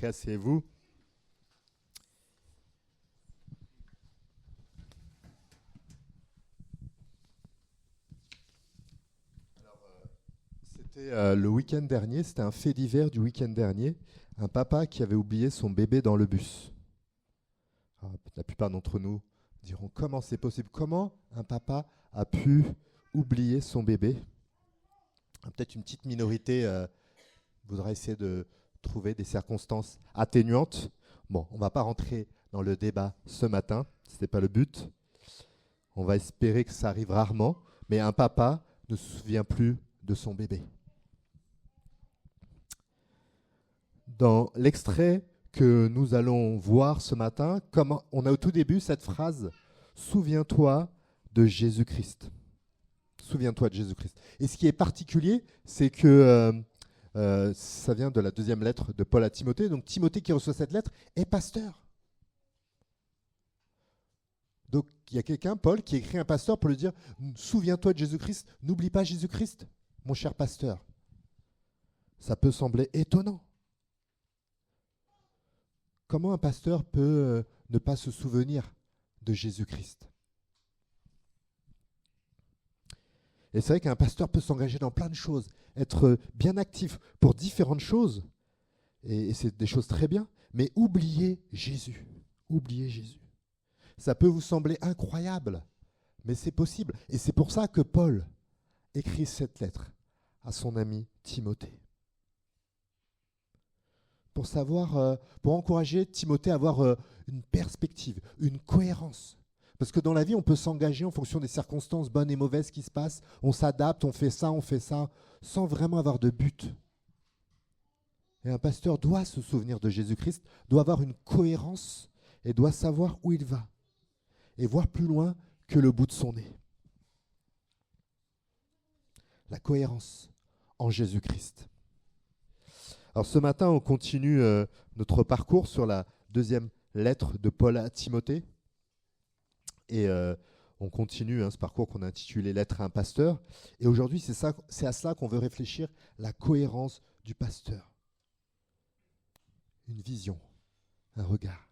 Asseyez-vous. C'était le week-end dernier, c'était un fait divers du week-end dernier, un papa qui avait oublié son bébé dans le bus. Alors, la plupart d'entre nous diront comment c'est possible, comment un papa a pu oublier son bébé. Peut-être une petite minorité voudra essayer de trouver des circonstances atténuantes. Bon, on ne va pas rentrer dans le débat ce matin, ce n'était pas le but. On va espérer que ça arrive rarement, mais un papa ne se souvient plus de son bébé. Dans l'extrait que nous allons voir ce matin, comme on a au tout début cette phrase « Souviens-toi de Jésus-Christ ». Souviens-toi de Jésus-Christ. Et ce qui est particulier, c'est que ça vient de la deuxième lettre de Paul à Timothée. Donc Timothée qui reçoit cette lettre est pasteur. Donc il y a quelqu'un, Paul, qui écrit à un pasteur pour lui dire « Souviens-toi de Jésus-Christ, n'oublie pas Jésus-Christ, mon cher pasteur ». Ça peut sembler étonnant. Comment un pasteur peut ne pas se souvenir de Jésus-Christ ? Et c'est vrai qu'un pasteur peut s'engager dans plein de choses, être bien actif pour différentes choses, et c'est des choses très bien, mais oublier Jésus. Oublier Jésus. Ça peut vous sembler incroyable, mais c'est possible. Et c'est pour ça que Paul écrit cette lettre à son ami Timothée. Pour encourager Timothée à avoir une perspective, une cohérence. Parce que dans la vie, on peut s'engager en fonction des circonstances bonnes et mauvaises qui se passent. On s'adapte, on fait ça, sans vraiment avoir de but. Et un pasteur doit se souvenir de Jésus-Christ, doit avoir une cohérence et doit savoir où il va. Et voir plus loin que le bout de son nez. La cohérence en Jésus-Christ. Alors ce matin, on continue notre parcours sur la deuxième lettre de Paul à Timothée. Et on continue ce parcours qu'on a intitulé « Lettre à un pasteur ». Et aujourd'hui, c'est à cela qu'on veut réfléchir, la cohérence du pasteur. Une vision, un regard.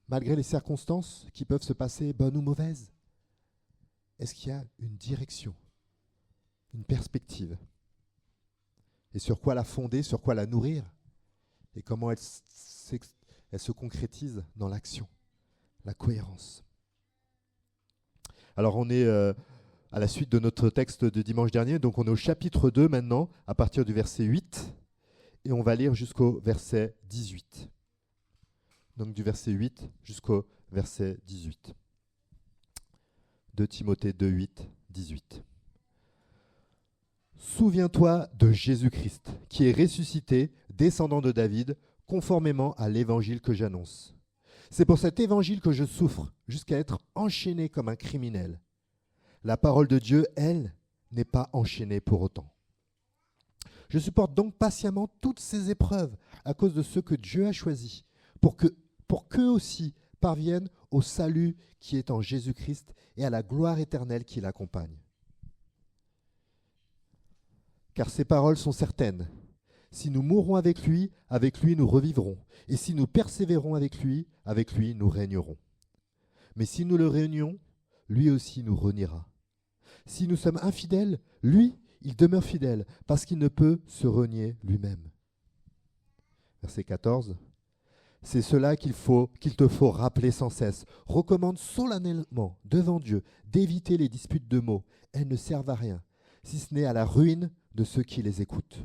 Malgré les circonstances qui peuvent se passer, bonnes ou mauvaises, est-ce qu'il y a une direction, une perspective ? Et sur quoi la fonder, sur quoi la nourrir ? Et comment elle se concrétise dans l'action, la cohérence. Alors on est à la suite de notre texte de dimanche dernier, donc on est au chapitre 2 maintenant, à partir du verset 8, et on va lire jusqu'au verset 18. Donc du verset 8 jusqu'au verset 18. 2 Timothée 2, 8, 18. Souviens-toi de Jésus-Christ, qui est ressuscité, descendant de David, conformément à l'évangile que j'annonce. C'est pour cet évangile que je souffre, jusqu'à être enchaîné comme un criminel. La parole de Dieu, elle, n'est pas enchaînée pour autant. Je supporte donc patiemment toutes ces épreuves à cause de ceux que Dieu a choisis, pour qu'eux aussi parviennent au salut qui est en Jésus-Christ et à la gloire éternelle qui l'accompagne. Car ces paroles sont certaines. Si nous mourrons avec lui nous revivrons. Et si nous persévérons avec lui, nous régnerons. Mais si nous le réunions, lui aussi nous reniera. Si nous sommes infidèles, lui, il demeure fidèle, parce qu'il ne peut se renier lui-même. Verset 14. C'est cela qu'il te faut rappeler sans cesse. Recommande solennellement devant Dieu d'éviter les disputes de mots. Elles ne servent à rien, si ce n'est à la ruine de ceux qui les écoutent.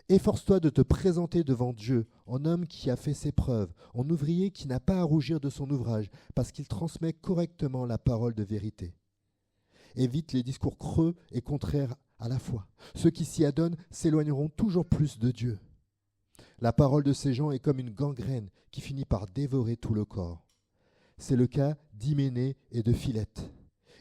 Efforce-toi de te présenter devant Dieu en homme qui a fait ses preuves, en ouvrier qui n'a pas à rougir de son ouvrage, parce qu'il transmet correctement la parole de vérité. Évite les discours creux et contraires à la foi. Ceux qui s'y adonnent s'éloigneront toujours plus de Dieu. La parole de ces gens est comme une gangrène qui finit par dévorer tout le corps. C'est le cas d'Hyménée et de Philette.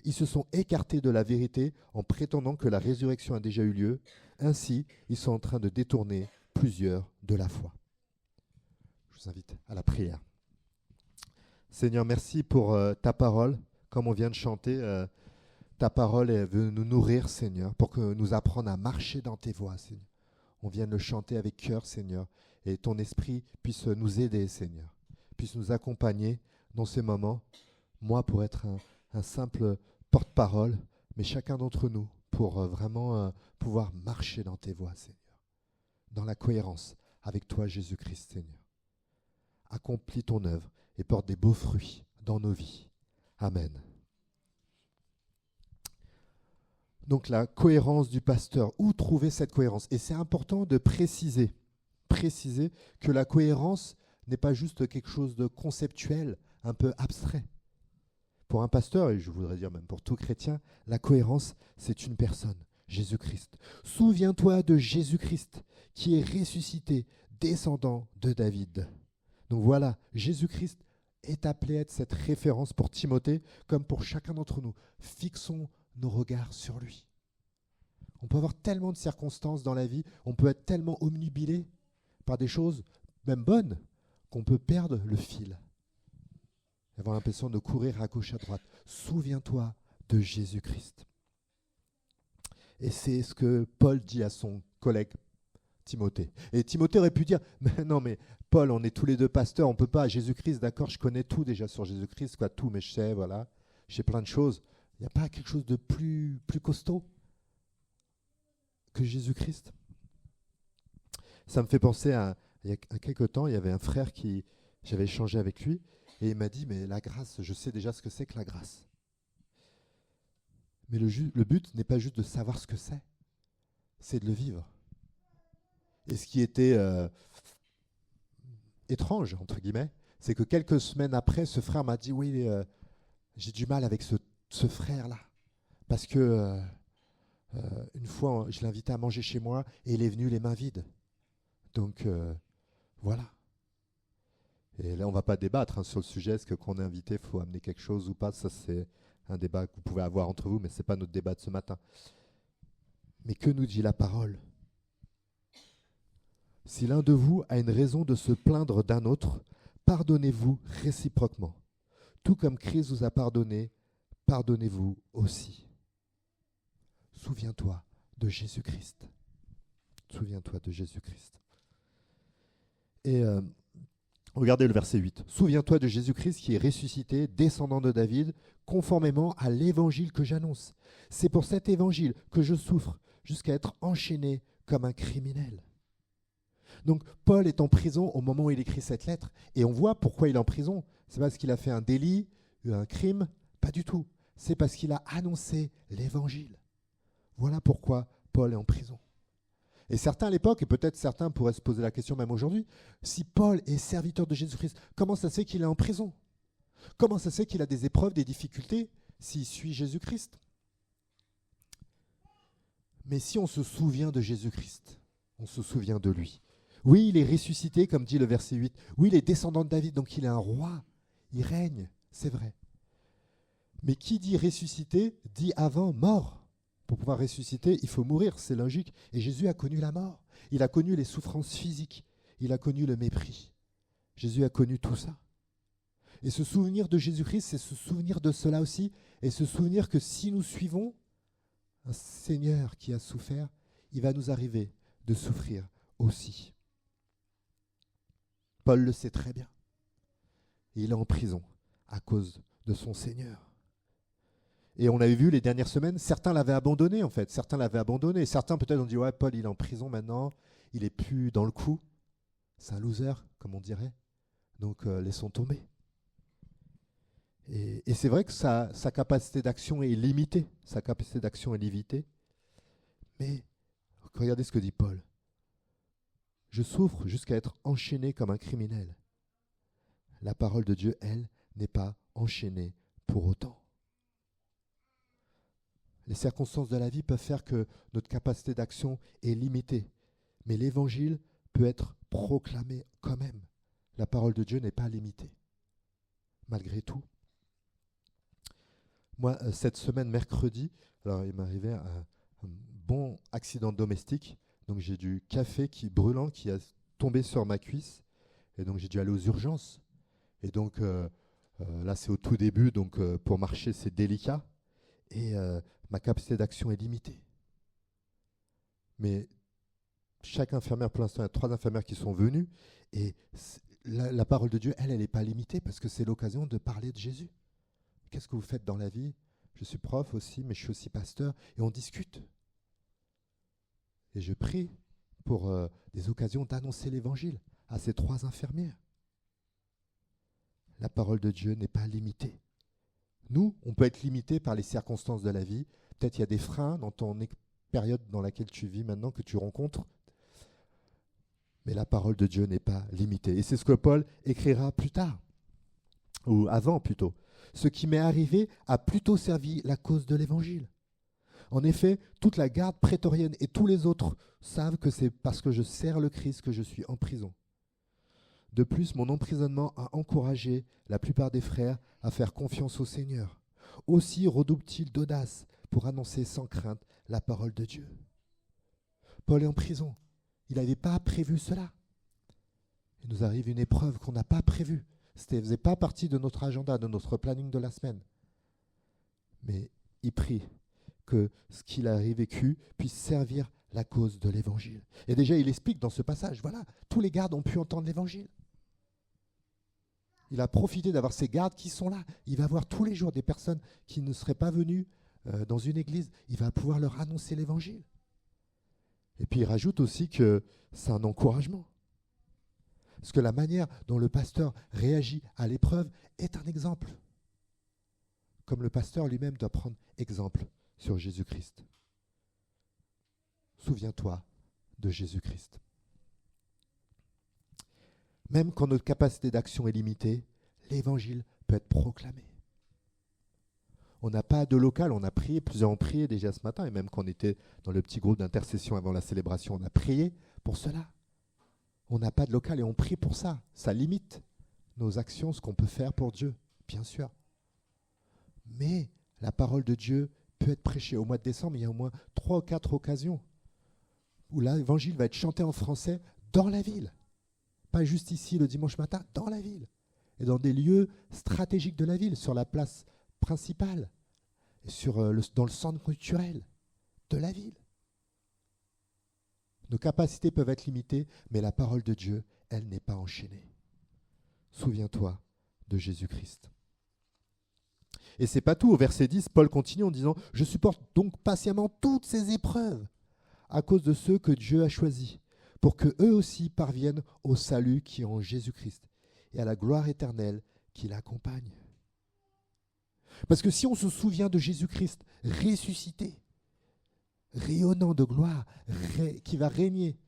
Ils se sont écartés de la vérité en prétendant que la résurrection a déjà eu lieu. Ainsi, ils sont en train de détourner plusieurs de la foi. Je vous invite à la prière. Seigneur, merci pour ta parole. Comme on vient de chanter, ta parole veut nous nourrir, Seigneur, pour que nous apprenions à marcher dans tes voies, Seigneur. On vient de le chanter avec cœur, Seigneur. et ton esprit puisse nous aider, Seigneur, puisse nous accompagner dans ces moments, moi pour être un simple porte-parole, mais chacun d'entre nous pour vraiment pouvoir marcher dans tes voies, Seigneur, dans la cohérence avec toi, Jésus-Christ, Seigneur. Accomplis ton œuvre et porte des beaux fruits dans nos vies. Amen. Donc la cohérence du pasteur, où trouver cette cohérence? Et c'est important de préciser que la cohérence n'est pas juste quelque chose de conceptuel, un peu abstrait. Pour un pasteur, et je voudrais dire même pour tout chrétien, la cohérence, c'est une personne, Jésus-Christ. Souviens-toi de Jésus-Christ qui est ressuscité, descendant de David. Donc voilà, Jésus-Christ est appelé à être cette référence pour Timothée, comme pour chacun d'entre nous. Fixons nos regards sur lui. On peut avoir tellement de circonstances dans la vie, on peut être tellement omnubilé par des choses, même bonnes, qu'on peut perdre le fil. Avoir l'impression de courir à gauche, à droite. Souviens-toi de Jésus-Christ. Et c'est ce que Paul dit à son collègue Timothée. Et Timothée aurait pu dire, mais non, mais Paul, on est tous les deux pasteurs, on ne peut pas, Jésus-Christ, d'accord, je connais tout déjà sur Jésus-Christ, quoi, tout, mais je sais, voilà, je sais plein de choses. Il n'y a pas quelque chose de plus costaud que Jésus-Christ? Ça me fait penser il y a quelques temps, il y avait un frère j'avais échangé avec lui, et il m'a dit, mais la grâce, je sais déjà ce que c'est que la grâce. Mais le but n'est pas juste de savoir ce que c'est de le vivre. Et ce qui était étrange, entre guillemets, c'est que quelques semaines après, ce frère m'a dit, oui, j'ai du mal avec ce frère-là, parce que une fois, je l'ai invité à manger chez moi, et il est venu les mains vides. Donc, voilà. Et là, on ne va pas débattre sur le sujet, est-ce que quand on est invité, il faut amener quelque chose ou pas. Ça, c'est un débat que vous pouvez avoir entre vous, mais ce n'est pas notre débat de ce matin. Mais que nous dit la parole? Si l'un de vous a une raison de se plaindre d'un autre, pardonnez-vous réciproquement. Tout comme Christ vous a pardonné, pardonnez-vous aussi. Souviens-toi de Jésus-Christ. Souviens-toi de Jésus-Christ. Et regardez le verset 8. Souviens-toi de Jésus-Christ qui est ressuscité, descendant de David, conformément à l'évangile que j'annonce. C'est pour cet évangile que je souffre, jusqu'à être enchaîné comme un criminel. Donc Paul est en prison au moment où il écrit cette lettre, et on voit pourquoi il est en prison. C'est parce qu'il a fait un délit, un crime, pas du tout. C'est parce qu'il a annoncé l'évangile. Voilà pourquoi Paul est en prison. Et certains à l'époque, et peut-être certains pourraient se poser la question même aujourd'hui, si Paul est serviteur de Jésus-Christ, comment ça se fait qu'il est en prison? Comment ça se fait qu'il a des épreuves, des difficultés, s'il suit Jésus-Christ? Mais si on se souvient de Jésus-Christ, on se souvient de lui. Oui, il est ressuscité, comme dit le verset 8. Oui, il est descendant de David, donc il est un roi. Il règne, c'est vrai. Mais qui dit ressuscité, dit avant mort. Pour pouvoir ressusciter, il faut mourir, c'est logique. Et Jésus a connu la mort. Il a connu les souffrances physiques. Il a connu le mépris. Jésus a connu tout ça. Et se souvenir de Jésus-Christ, c'est se souvenir de cela aussi. Et se souvenir que si nous suivons un Seigneur qui a souffert, il va nous arriver de souffrir aussi. Paul le sait très bien. Et il est en prison à cause de son Seigneur. Et on avait vu les dernières semaines, certains l'avaient abandonné en fait, certains l'avaient abandonné. Certains peut-être ont dit, ouais, Paul il est en prison maintenant, il n'est plus dans le coup. C'est un loser, comme on dirait. Donc laissons tomber. Et c'est vrai que sa capacité d'action est limitée. Sa capacité d'action est limitée. Mais regardez ce que dit Paul. Je souffre jusqu'à être enchaîné comme un criminel. La parole de Dieu, elle, n'est pas enchaînée pour autant. Les circonstances de la vie peuvent faire que notre capacité d'action est limitée. Mais l'évangile peut être proclamé quand même. La parole de Dieu n'est pas limitée. Malgré tout. Moi, cette semaine, mercredi, alors il m'est arrivé un bon accident domestique. Donc j'ai du café brûlant qui a tombé sur ma cuisse. Et donc j'ai dû aller aux urgences. Et donc là, c'est au tout début. Donc pour marcher, c'est délicat. Et ma capacité d'action est limitée. Mais chaque infirmière, pour l'instant, il y a 3 infirmières qui sont venues. Et la parole de Dieu, elle n'est pas limitée parce que c'est l'occasion de parler de Jésus. Qu'est-ce que vous faites dans la vie? Je suis prof aussi, mais je suis aussi pasteur. Et on discute. Et je prie pour des occasions d'annoncer l'évangile à ces 3 infirmières. La parole de Dieu n'est pas limitée. Nous, on peut être limité par les circonstances de la vie. Peut-être il y a des freins dans ton période dans laquelle tu vis maintenant, que tu rencontres. Mais la parole de Dieu n'est pas limitée. Et c'est ce que Paul écrira plus tard, ou avant plutôt. Ce qui m'est arrivé a plutôt servi la cause de l'Évangile. En effet, toute la garde prétorienne et tous les autres savent que c'est parce que je sers le Christ que je suis en prison. De plus, mon emprisonnement a encouragé la plupart des frères à faire confiance au Seigneur. Aussi redouble-t-il d'audace pour annoncer sans crainte la parole de Dieu. Paul est en prison. Il n'avait pas prévu cela. Il nous arrive une épreuve qu'on n'a pas prévue. Ça ne faisait pas partie de notre agenda, de notre planning de la semaine. Mais il prie que ce qu'il a vécu puisse servir la cause de l'Évangile. Et déjà, il explique dans ce passage, voilà, tous les gardes ont pu entendre l'Évangile. Il a profité d'avoir ces gardes qui sont là. Il va voir tous les jours des personnes qui ne seraient pas venues dans une église. Il va pouvoir leur annoncer l'Évangile. Et puis il rajoute aussi que c'est un encouragement. Parce que la manière dont le pasteur réagit à l'épreuve est un exemple. Comme le pasteur lui-même doit prendre exemple sur Jésus-Christ. Souviens-toi de Jésus-Christ. Même quand notre capacité d'action est limitée, l'évangile peut être proclamé. On n'a pas de local, on a prié, plusieurs ont prié déjà ce matin, et même quand on était dans le petit groupe d'intercession avant la célébration, on a prié pour cela. On n'a pas de local et on prie pour ça. Ça limite nos actions, ce qu'on peut faire pour Dieu, bien sûr. Mais la parole de Dieu peut être prêchée. Au mois de décembre, il y a au moins 3 ou 4 occasions où l'évangile va être chanté en français dans la ville. Pas juste ici le dimanche matin, dans la ville. Et dans des lieux stratégiques de la ville, sur la place principale, et dans le centre culturel de la ville. Nos capacités peuvent être limitées, mais la parole de Dieu, elle n'est pas enchaînée. Souviens-toi de Jésus-Christ. Et c'est pas tout. Au verset 10, Paul continue en disant « Je supporte donc patiemment toutes ces épreuves à cause de ceux que Dieu a choisis, pour que eux aussi parviennent au salut qui est en Jésus-Christ et à la gloire éternelle qui l'accompagne. » Parce que si on se souvient de Jésus-Christ ressuscité, rayonnant de gloire, qui va régner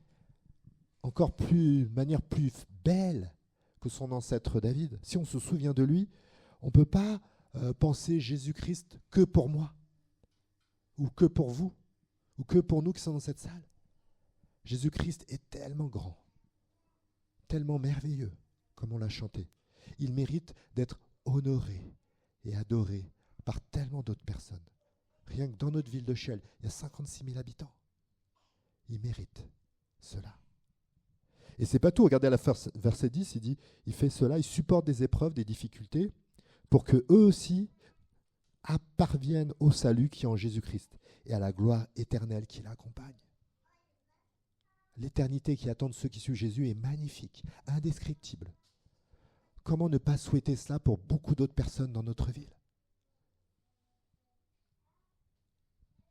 encore de manière plus belle que son ancêtre David, si on se souvient de lui, on ne peut pas penser Jésus-Christ que pour moi, ou que pour vous, ou que pour nous qui sommes dans cette salle. Jésus-Christ est tellement grand, tellement merveilleux, comme on l'a chanté. Il mérite d'être honoré et adoré par tellement d'autres personnes. Rien que dans notre ville de Chelles, il y a 56 000 habitants. Il mérite cela. Et c'est pas tout. Regardez à la verset 10, il dit, il fait cela, il supporte des épreuves, des difficultés, pour que eux aussi parviennent au salut qui est en Jésus-Christ et à la gloire éternelle qui l'accompagne. L'éternité qui attend de ceux qui suivent Jésus est magnifique, indescriptible. Comment ne pas souhaiter cela pour beaucoup d'autres personnes dans notre ville?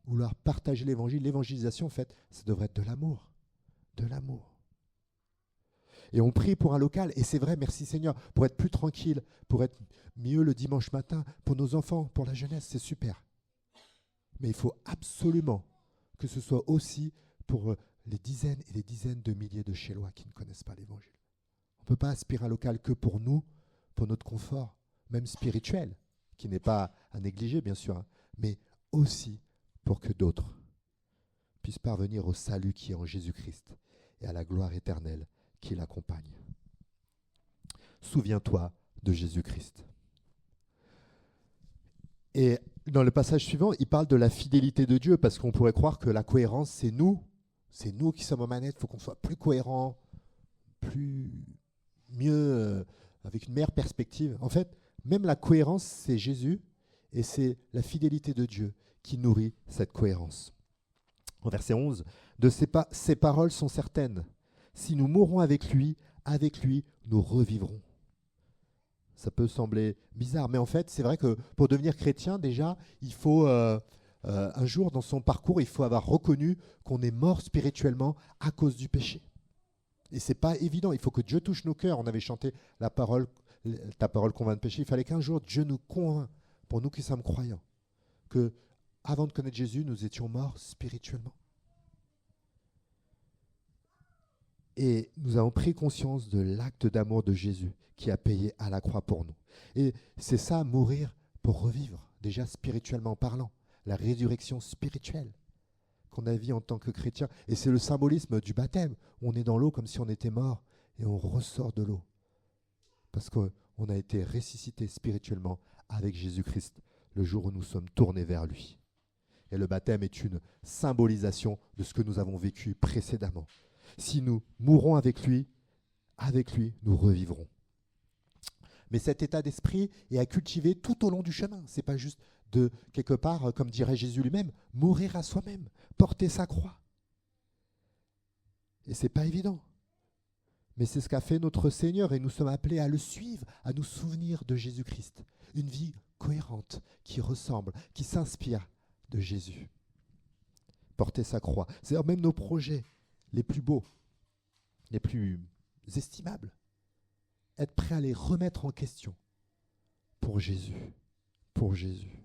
Vouloir partager l'évangile, l'évangélisation, en fait, ça devrait être de l'amour. De l'amour. Et on prie pour un local, et c'est vrai, merci Seigneur, pour être plus tranquille, pour être mieux le dimanche matin, pour nos enfants, pour la jeunesse, c'est super. Mais il faut absolument que ce soit aussi pour les dizaines et les dizaines de milliers de Chellois qui ne connaissent pas l'évangile. On ne peut pas aspirer un local que pour nous, pour notre confort, même spirituel, qui n'est pas à négliger bien sûr, hein, mais aussi pour que d'autres puissent parvenir au salut qui est en Jésus-Christ et à la gloire éternelle qui l'accompagne. Souviens-toi de Jésus-Christ. Et dans le passage suivant, il parle de la fidélité de Dieu, parce qu'on pourrait croire que la cohérence, c'est nous qui sommes aux manettes, il faut qu'on soit plus cohérent, mieux, avec une meilleure perspective. En fait, même la cohérence, c'est Jésus, et c'est la fidélité de Dieu qui nourrit cette cohérence. Au verset 11, ces paroles sont certaines. Si nous mourrons avec lui, nous revivrons. Ça peut sembler bizarre, mais en fait, c'est vrai que pour devenir chrétien, déjà, il faut, un jour dans son parcours, il faut avoir reconnu qu'on est mort spirituellement à cause du péché. Et ce n'est pas évident, il faut que Dieu touche nos cœurs. On avait chanté ta parole convainc de péché. Il fallait qu'un jour, Dieu nous convainc, pour nous qui sommes croyants, que avant de connaître Jésus, nous étions morts spirituellement. Et nous avons pris conscience de l'acte d'amour de Jésus qui a payé à la croix pour nous. Et c'est ça, mourir pour revivre, déjà spirituellement parlant, la résurrection spirituelle qu'on a vue en tant que chrétien. Et c'est le symbolisme du baptême. On est dans l'eau comme si on était mort et on ressort de l'eau. Parce qu'on a été ressuscité spirituellement avec Jésus-Christ le jour où nous sommes tournés vers lui. Et le baptême est une symbolisation de ce que nous avons vécu précédemment. Si nous mourrons avec lui, nous revivrons. Mais cet état d'esprit est à cultiver tout au long du chemin. Ce n'est pas juste de, quelque part, comme dirait Jésus lui-même, mourir à soi-même, porter sa croix. Et ce n'est pas évident. Mais c'est ce qu'a fait notre Seigneur et nous sommes appelés à le suivre, à nous souvenir de Jésus-Christ. Une vie cohérente, qui ressemble, qui s'inspire de Jésus. Porter sa croix. C'est même nos projets les plus beaux, les plus estimables. Être prêt à les remettre en question pour Jésus. Pour Jésus.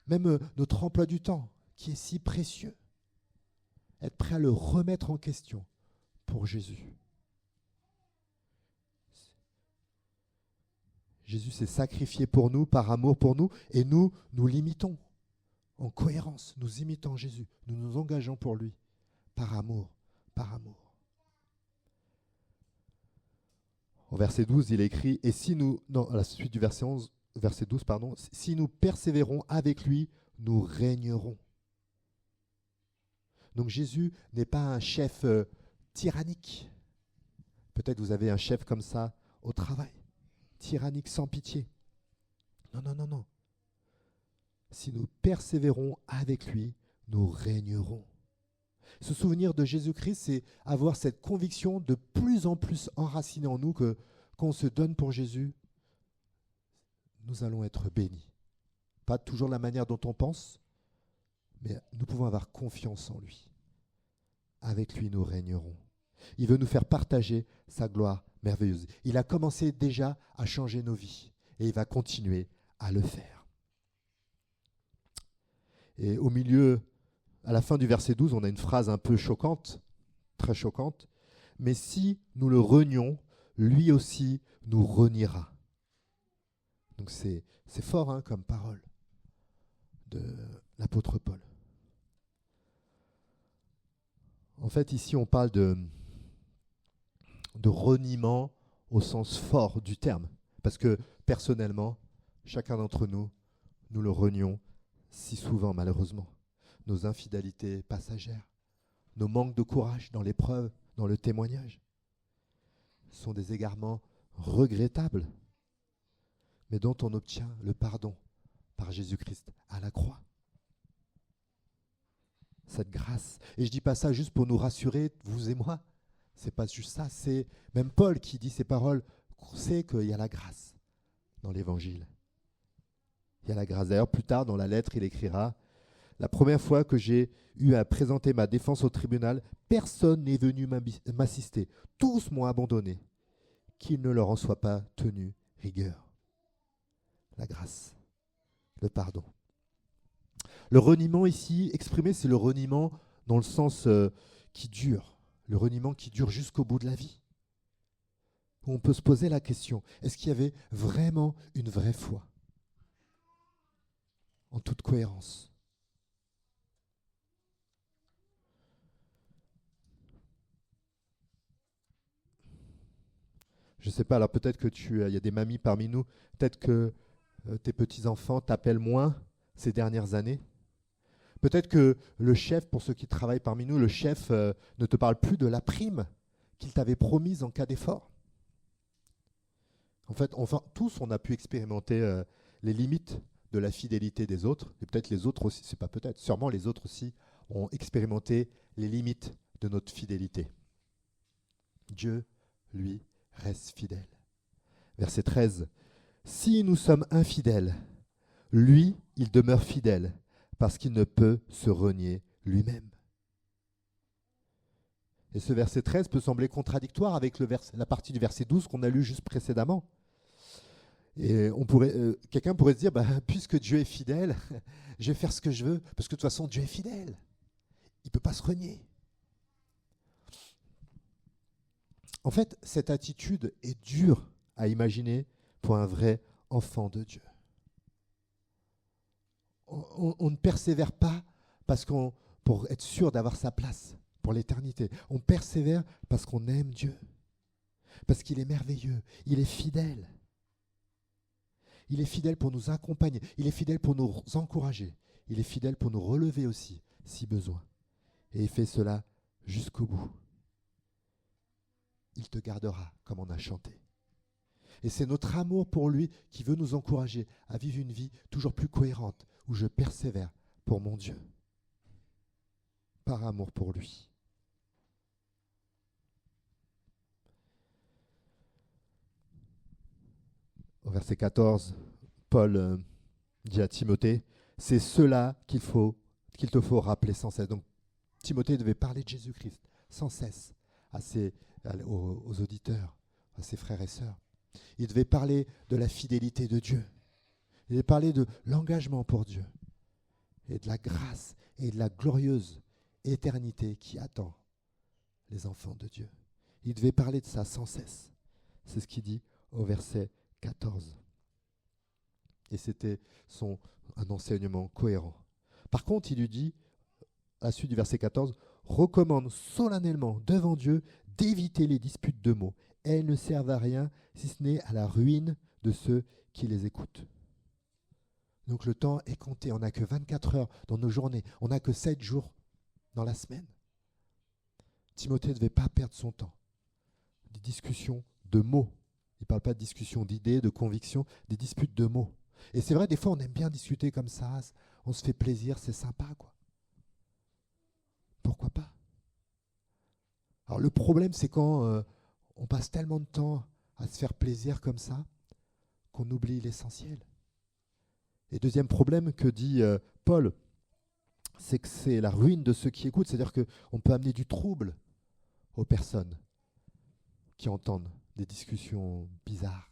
Même notre emploi du temps, qui est si précieux. Être prêt à le remettre en question pour Jésus. Jésus s'est sacrifié pour nous, par amour pour nous, et nous l'imitons en cohérence. Nous imitons Jésus, nous nous engageons pour lui, par amour, par amour. Au verset 12, il est écrit, et si nous, non, à la suite du verset 11, verset 12, pardon, si nous persévérons avec lui, nous régnerons. Donc Jésus n'est pas un chef tyrannique. Peut-être vous avez un chef comme ça au travail, tyrannique sans pitié. Non. Si nous persévérons avec lui, nous régnerons. Se souvenir de Jésus-Christ, c'est avoir cette conviction de plus en plus enracinée en nous que quand on se donne pour Jésus, nous allons être bénis. Pas toujours de la manière dont on pense, mais nous pouvons avoir confiance en lui. Avec lui, nous régnerons. Il veut nous faire partager sa gloire merveilleuse. Il a commencé déjà à changer nos vies et il va continuer à le faire. Et au milieu, à la fin du verset 12, on a une phrase un peu choquante, très choquante. Mais si nous le renions, lui aussi nous reniera. Donc c'est fort comme parole de l'apôtre Paul. En fait, ici, on parle de reniement au sens fort du terme. Parce que, personnellement, chacun d'entre nous, nous le renions si souvent, malheureusement. Nos infidélités passagères, nos manques de courage dans l'épreuve, dans le témoignage, sont des égarements regrettables, mais dont on obtient le pardon par Jésus-Christ à la croix. Cette grâce. Et je ne dis pas ça juste pour nous rassurer, vous et moi. Ce n'est pas juste ça, c'est même Paul qui dit ces paroles. On sait qu'il y a la grâce dans l'Évangile. Il y a la grâce. D'ailleurs, plus tard dans la lettre, il écrira « La première fois que j'ai eu à présenter ma défense au tribunal, personne n'est venu m'assister. Tous m'ont abandonné. Qu'il ne leur en soit pas tenu rigueur. » La grâce, le pardon. Le reniement ici exprimé, c'est le reniement dans le sens qui dure. Le reniement qui dure jusqu'au bout de la vie. On peut se poser la question, est-ce qu'il y avait vraiment une vraie foi ? En toute cohérence. Je ne sais pas, alors peut-être que il y a des mamies parmi nous, peut-être que tes petits-enfants t'appellent moins ces dernières années. Peut-être que le chef, pour ceux qui travaillent parmi nous, le chef ne te parle plus de la prime qu'il t'avait promise en cas d'effort. En fait, tous, on a pu expérimenter les limites de la fidélité des autres, et peut-être les autres aussi, c'est pas peut-être, sûrement les autres aussi ont expérimenté les limites de notre fidélité. Dieu, lui, reste fidèle. Verset 13. Si nous sommes infidèles, lui, il demeure fidèle, parce qu'il ne peut se renier lui-même. Et ce verset 13 peut sembler contradictoire avec la partie du verset 12 qu'on a lu juste précédemment. Et quelqu'un pourrait se dire, puisque Dieu est fidèle, je vais faire ce que je veux, parce que de toute façon, Dieu est fidèle. Il ne peut pas se renier. En fait, cette attitude est dure à imaginer pour un vrai enfant de Dieu. On ne persévère pas pour être sûr d'avoir sa place pour l'éternité. On persévère parce qu'on aime Dieu, parce qu'il est merveilleux, il est fidèle. Il est fidèle pour nous accompagner, il est fidèle pour nous encourager, il est fidèle pour nous relever aussi, si besoin. Et il fait cela jusqu'au bout. Il te gardera, comme on a chanté. Et c'est notre amour pour lui qui veut nous encourager à vivre une vie toujours plus cohérente, où je persévère pour mon Dieu, par amour pour lui. Au verset 14, Paul dit à Timothée, c'est cela qu'il te faut rappeler sans cesse. Donc Timothée devait parler de Jésus-Christ sans cesse aux auditeurs, à ses frères et sœurs. Il devait parler de la fidélité de Dieu. Il devait parler de l'engagement pour Dieu et de la grâce et de la glorieuse éternité qui attend les enfants de Dieu. Il devait parler de ça sans cesse. C'est ce qu'il dit au verset 14. Et c'était un enseignement cohérent. Par contre, il lui dit, à la suite du verset 14, recommande solennellement devant Dieu d'éviter les disputes de mots. Elles ne servent à rien si ce n'est à la ruine de ceux qui les écoutent. Donc le temps est compté. On n'a que 24 heures dans nos journées. On n'a que 7 jours dans la semaine. Timothée ne devait pas perdre son temps. Des discussions de mots. Il ne parle pas de discussions d'idées, de convictions, des disputes de mots. Et c'est vrai, des fois, on aime bien discuter comme ça. On se fait plaisir, c'est sympa, quoi. Pourquoi pas? Alors le problème, c'est quand on passe tellement de temps à se faire plaisir comme ça qu'on oublie l'essentiel. Et deuxième problème que dit Paul, c'est que c'est la ruine de ceux qui écoutent. C'est-à-dire qu'on peut amener du trouble aux personnes qui entendent des discussions bizarres,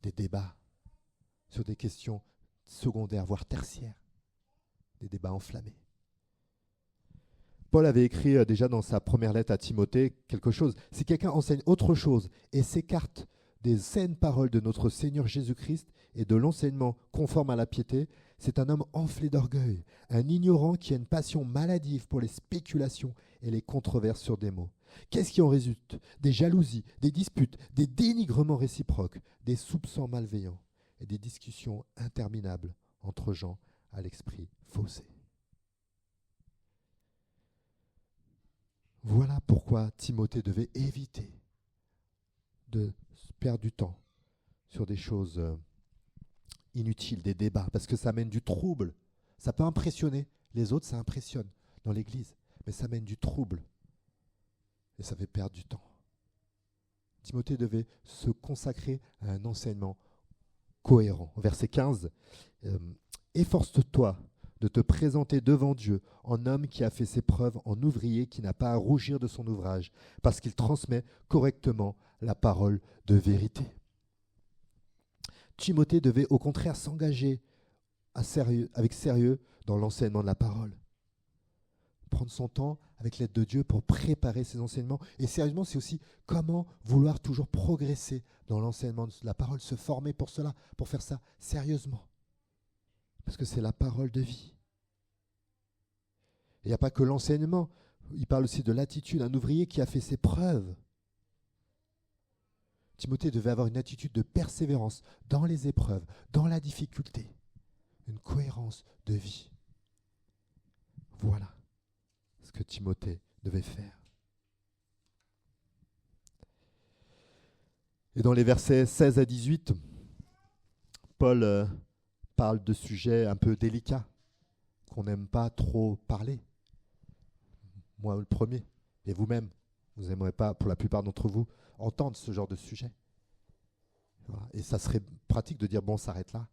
des débats sur des questions secondaires, voire tertiaires, des débats enflammés. Paul avait écrit déjà dans sa première lettre à Timothée quelque chose. Si quelqu'un enseigne autre chose et s'écarte des saines paroles de notre Seigneur Jésus-Christ et de l'enseignement conforme à la piété, c'est un homme enflé d'orgueil, un ignorant qui a une passion maladive pour les spéculations et les controverses sur des mots. Qu'est-ce qui en résulte? Des jalousies, des disputes, des dénigrements réciproques, des soupçons malveillants et des discussions interminables entre gens à l'esprit faussé. Voilà pourquoi Timothée devait éviter de perdre du temps sur des choses inutiles, des débats, parce que ça mène du trouble. Ça peut impressionner les autres, ça impressionne dans l'Église, mais ça mène du trouble et ça fait perdre du temps. Timothée devait se consacrer à un enseignement cohérent. Verset 15, efforce-toi de te présenter devant Dieu en homme qui a fait ses preuves, en ouvrier qui n'a pas à rougir de son ouvrage, parce qu'il transmet correctement la parole de vérité. Timothée devait au contraire s'engager avec sérieux dans l'enseignement de la parole. Prendre son temps avec l'aide de Dieu pour préparer ses enseignements. Et sérieusement, c'est aussi comment vouloir toujours progresser dans l'enseignement de la parole, se former pour cela, pour faire ça sérieusement. Parce que c'est la parole de vie. Il n'y a pas que l'enseignement, il parle aussi de l'attitude, un ouvrier qui a fait ses preuves. Timothée devait avoir une attitude de persévérance dans les épreuves, dans la difficulté, une cohérence de vie. Voilà ce que Timothée devait faire. Et dans les versets 16 à 18, Paul parle de sujets un peu délicats, qu'on n'aime pas trop parler. Moi, le premier. Et vous-même, vous n'aimerez pas, pour la plupart d'entre vous, entendre ce genre de sujet. Voilà. Et ça serait pratique de dire, bon, on s'arrête là.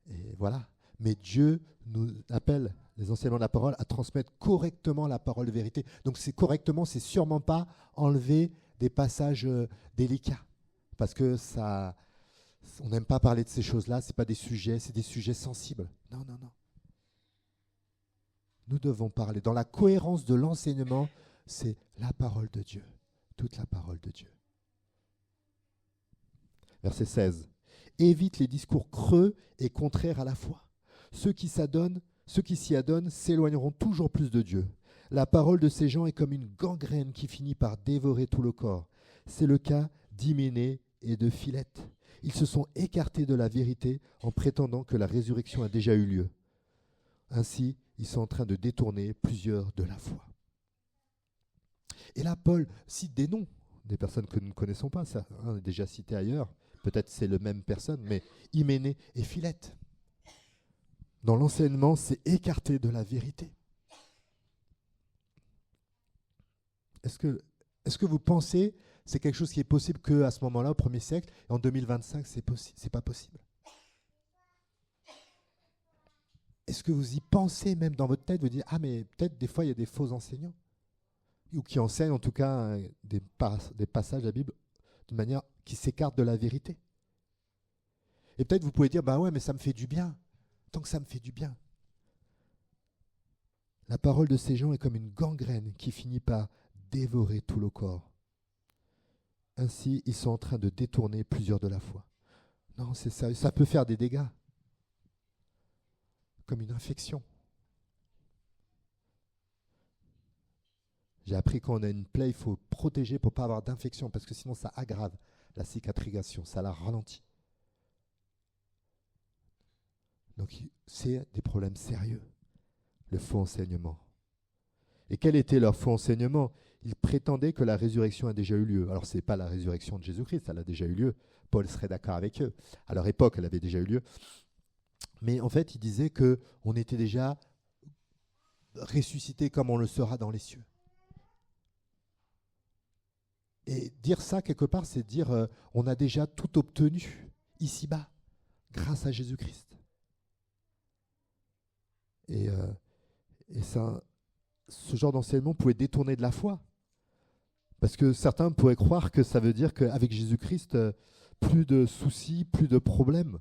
Et voilà. Mais Dieu nous appelle, les enseignants de la parole, à transmettre correctement la parole de vérité. Donc c'est correctement, c'est sûrement pas enlever des passages délicats. Parce que ça, on n'aime pas parler de ces choses-là, c'est pas des sujets, c'est des sujets sensibles. Non, non, non. Nous devons parler. Dans la cohérence de l'enseignement, c'est la parole de Dieu, toute la parole de Dieu. Verset 16. Évite les discours creux et contraires à la foi. Ceux qui s'y adonnent s'éloigneront toujours plus de Dieu. La parole de ces gens est comme une gangrène qui finit par dévorer tout le corps. C'est le cas d'Hyménée et de Philette. Ils se sont écartés de la vérité en prétendant que la résurrection a déjà eu lieu. Ainsi, ils sont en train de détourner plusieurs de la foi. Et là, Paul cite des noms, des personnes que nous ne connaissons pas, ça on est déjà cité ailleurs. Peut-être c'est le même personne, mais Hyménée et Philette. Dans l'enseignement, c'est écarté de la vérité. Est-ce que vous pensez c'est quelque chose qui est possible qu'à ce moment-là, au 1er siècle, et en 2025, c'est pas possible? Est-ce que vous y pensez même dans votre tête, vous dites, ah mais peut-être des fois il y a des faux enseignants, ou qui enseignent en tout cas des passages de la Bible d'une manière qui s'écarte de la vérité. Et peut-être vous pouvez dire, bah ouais, mais ça me fait du bien, tant que ça me fait du bien. La parole de ces gens est comme une gangrène qui finit par dévorer tout le corps. Ainsi, ils sont en train de détourner plusieurs de la foi. Non, c'est ça, ça peut faire des dégâts, comme une infection. J'ai appris qu'on a une plaie, il faut protéger pour ne pas avoir d'infection, parce que sinon ça aggrave la cicatrisation, ça la ralentit. Donc c'est des problèmes sérieux, le faux enseignement. Et quel était leur faux enseignement? Ils prétendaient que la résurrection a déjà eu lieu. Alors ce n'est pas la résurrection de Jésus-Christ, elle a déjà eu lieu. Paul serait d'accord avec eux. À leur époque, elle avait déjà eu lieu. Mais en fait, ils disaient qu'on était déjà ressuscité comme on le sera dans les cieux. Et dire ça, quelque part, c'est dire on a déjà tout obtenu ici-bas, grâce à Jésus-Christ. Et ça, ce genre d'enseignement pouvait détourner de la foi. Parce que certains pourraient croire que ça veut dire qu'avec Jésus-Christ, plus de soucis, plus de problèmes,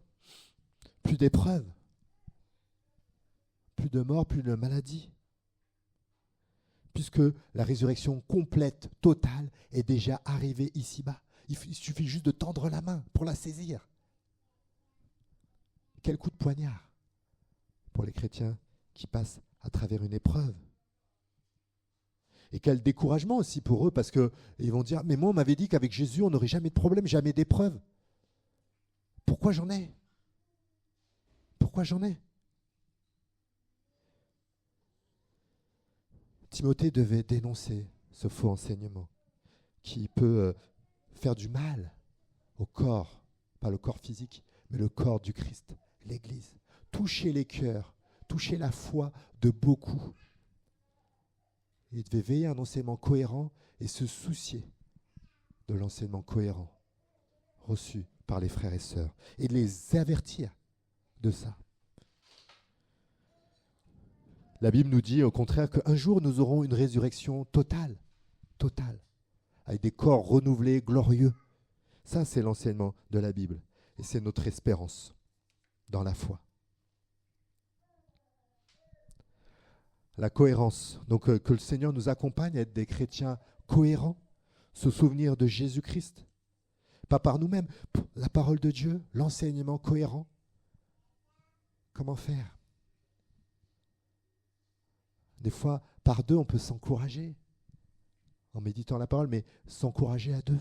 plus d'épreuves, plus de morts, plus de maladies. Puisque la résurrection complète, totale, est déjà arrivée ici-bas. Il suffit juste de tendre la main pour la saisir. Quel coup de poignard pour les chrétiens qui passent à travers une épreuve. Et quel découragement aussi pour eux, parce qu'ils vont dire, mais moi on m'avait dit qu'avec Jésus on n'aurait jamais de problème, jamais d'épreuve. Pourquoi j'en ai? Pourquoi j'en ai? Timothée devait dénoncer ce faux enseignement qui peut faire du mal au corps, pas le corps physique, mais le corps du Christ, l'Église. Toucher les cœurs, toucher la foi de beaucoup. Il devait veiller à un enseignement cohérent et se soucier de l'enseignement cohérent reçu par les frères et sœurs et de les avertir de ça. La Bible nous dit au contraire qu'un jour nous aurons une résurrection totale, avec des corps renouvelés, glorieux. Ça, c'est l'enseignement de la Bible et c'est notre espérance dans la foi. La cohérence, donc que le Seigneur nous accompagne à être des chrétiens cohérents, se souvenir de Jésus-Christ, pas par nous-mêmes, la parole de Dieu, l'enseignement cohérent. Comment faire? Des fois, par deux, on peut s'encourager en méditant la parole, mais s'encourager à deux.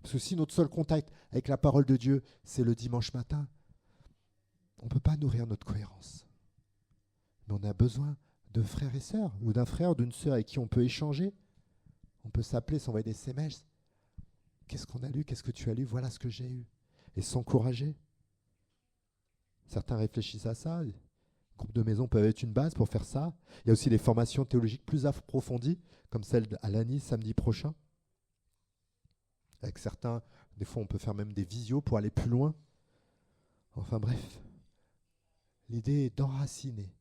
Parce que si notre seul contact avec la parole de Dieu, c'est le dimanche matin, on ne peut pas nourrir notre cohérence. Mais on a besoin de frères et sœurs, ou d'un frère, d'une sœur avec qui on peut échanger. On peut s'appeler, s'envoyer des SMS. Qu'est-ce qu'on a lu? Qu'est-ce que tu as lu? Voilà ce que j'ai eu. Et s'encourager. Certains réfléchissent à ça. Les groupes de maison peuvent être une base pour faire ça. Il y a aussi les formations théologiques plus approfondies, comme celle à l'ANI samedi prochain. Avec certains, des fois on peut faire même des visios pour aller plus loin. Enfin bref, l'idée est d'enraciner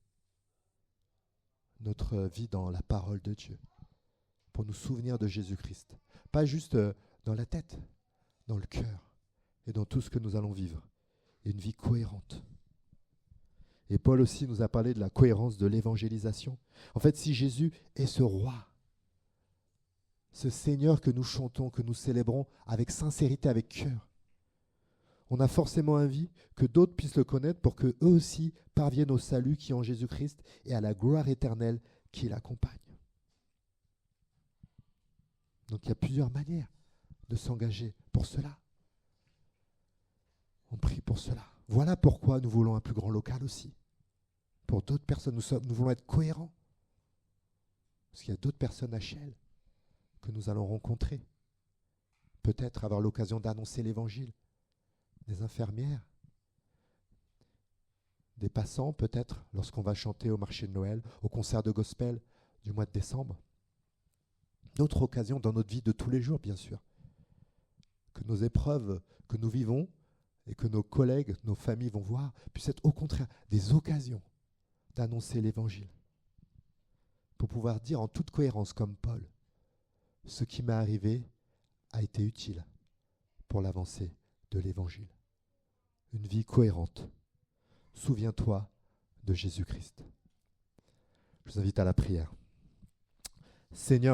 notre vie dans la parole de Dieu, pour nous souvenir de Jésus-Christ. Pas juste dans la tête, dans le cœur et dans tout ce que nous allons vivre. Et une vie cohérente. Et Paul aussi nous a parlé de la cohérence de l'évangélisation. En fait, si Jésus est ce roi, ce Seigneur que nous chantons, que nous célébrons avec sincérité, avec cœur, on a forcément envie que d'autres puissent le connaître pour qu'eux aussi parviennent au salut qui est en Jésus-Christ et à la gloire éternelle qui l'accompagne. Donc il y a plusieurs manières de s'engager pour cela. On prie pour cela. Voilà pourquoi nous voulons un plus grand local aussi. Pour d'autres personnes, nous voulons être cohérents. Parce qu'il y a d'autres personnes à Chelles que nous allons rencontrer. Peut-être avoir l'occasion d'annoncer l'évangile. Des infirmières, des passants peut-être, lorsqu'on va chanter au marché de Noël, au concert de gospel du mois de décembre. D'autres occasions dans notre vie de tous les jours, bien sûr. Que nos épreuves que nous vivons et que nos collègues, nos familles vont voir, puissent être au contraire des occasions d'annoncer l'évangile. Pour pouvoir dire en toute cohérence, comme Paul, ce qui m'est arrivé a été utile pour l'avancée de l'évangile. Une vie cohérente. Souviens-toi de Jésus-Christ. Je vous invite à la prière. Seigneur,